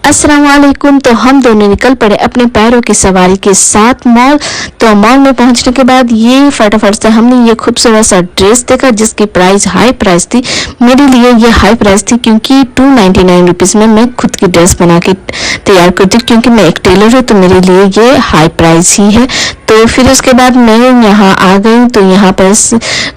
अस्सलाम वालेकुम। तो हम दोनों निकल पड़े अपने पैरों की सवारी के साथ मॉल। तो मॉल में पहुंचने के बाद ये फटाफट से हमने ये खूबसूरत सा ड्रेस देखा जिसकी प्राइस हाई प्राइस थी। मेरे लिए ये हाई प्राइस थी क्योंकि 299 रुपीज़ में मैं खुद की ड्रेस बना के तैयार करती हूँ, क्योंकि मैं एक टेलर हूँ तो मेरे लिए ये हाई प्राइस ही है। तो फिर उसके बाद मैं यहाँ आ गई। तो यहाँ पर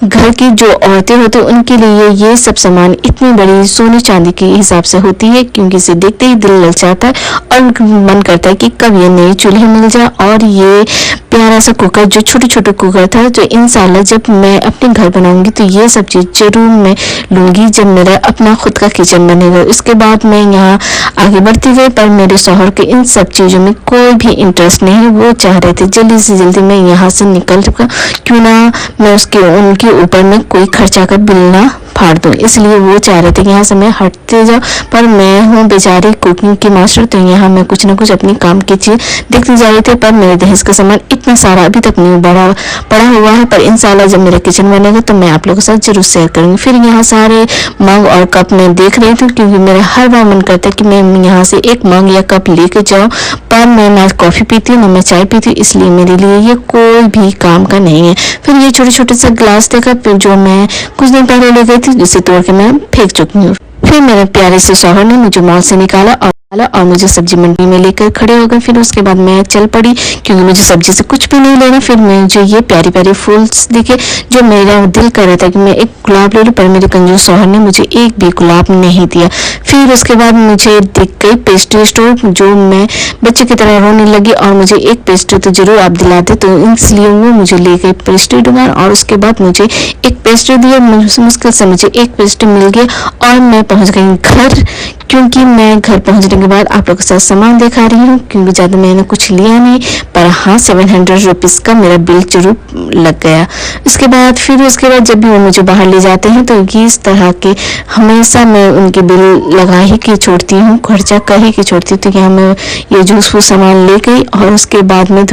घर की जो औरतें होती हैं उनके लिए ये सब सामान इतनी बड़ी सोने चांदी के हिसाब से होती है, क्योंकि इसे देखते ही दिल ललचाता है और मन करता है कि कब ये नई चूल्हे मिल जाए। और ये प्यारा सा कुकर जो छोटे छोटे कुकर था, जो इंशाल्लाह जब मैं अपने घर बनाऊंगी तो ये सब चीज़ जरूर मैं लूँगी जब मेरा अपना खुद का किचन बनेगा। इसके बाद मैं यहाँ आगे बढ़ती गई, पर मेरे शौहर के इन सब चीज़ों में कोई भी इंटरेस्ट नहीं है। वो चाह रहे थे जल्दी से जल्दी मैं यहाँ से निकल चुका, क्यों ना मैं उनके ऊपर में कोई खर्चा का बिल ना फाड़ दूँ, इसलिए वो चाह रहे थे कि यहाँ से मैं हटते जाऊँ। पर मैं हूँ बेचारी कुकिंग की मास्टर, तो यहाँ मैं कुछ ना कुछ अपनी काम की चीज़ देखती जा रही थी। पर मेरे दहेज का सामान इतना सारा अभी तक नहीं पड़ा हुआ है, पर इंशाल्लाह जब मेरा किचन बनेगा तो मैं आप लोगों के साथ जरूर शेयर करूँगी। फिर यहाँ सारे मग और कप मैं देख रही थी, क्योंकि मेरा हर बार मन करता है कि मैं यहाँ से एक मग या कप लेके जाऊँ, पर मैं ना कॉफ़ी पीती हूँ ना मैं चाय पीती हूँ, इसलिए मेरे लिए ये कोई भी काम का नहीं है। फिर ये छोटे छोटे से ग्लास देखा जो मैं कुछ दिन पहले ले गई थी, जिसे तोड़ के मैं फेंक चुकी हूँ। फिर मेरे प्यारे से शौहर ने मुझे मॉल से निकाला और मुझे सब्जी मंडी में लेकर खड़े हो गए। फिर उसके बाद मैं चल पड़ी, क्योंकि मुझे सब्जी से कुछ भी नहीं लेना। फिर मुझे ये प्यारी प्यारी फूल्स दिखे जो मेरा दिल कर रहा था कि मैं एक गुलाब ले लूँ, पर मेरे कंजूस शौहर ने मुझे एक भी गुलाब नहीं दिया। फिर उसके बाद मुझे दिख गई पेस्ट्री स्टोर, जो मैं बच्चे की तरह रोने लगी और मुझे एक पेस्ट्री तो जरूर आप दिलाते, तो इसलिए वो मुझे ले गई पेस्ट्री दुकान। और उसके बाद मुझे एक पेस्ट्री दिया, मुश्किल से मुझे एक पेस्ट्री मिल गया और मैं पहुँच गई घर। क्योंकि मैं घर पहुंचने के बाद आप लोगों के साथ सामान दिखा रही हूँ, क्योंकि ज़्यादा मैंने कुछ लिया नहीं, पर हाँ 700 रुपीज़ का मेरा बिल जरूर लग गया। उसके बाद जब भी वो मुझे बाहर ले जाते हैं तो इस तरह के हमेशा मैं उनके बिल लगा ही के छोड़ती हूँ, खर्चा कर ही के छोड़ती हूँ। तो यहाँ मैं ये जूस फूस सामान ले गई और उसके बाद में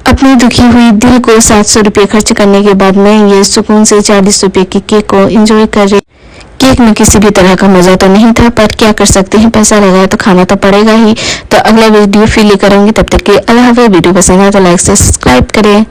अपनी दुखी हुई दिल को 700 रुपये खर्च करने के बाद मैं ये सुकून से 40 रुपये की केक को एंजॉय कर रही। केक में किसी भी तरह का मज़ा तो नहीं था, पर क्या कर सकते हैं, पैसा लगाया तो खाना तो पड़ेगा ही। तो अगला वीडियो फिर लेकर आऊँगी, तब तक के अल्लाह हाफ़िज़। वीडियो पसंद आए तो लाइक से सब्सक्राइब करें।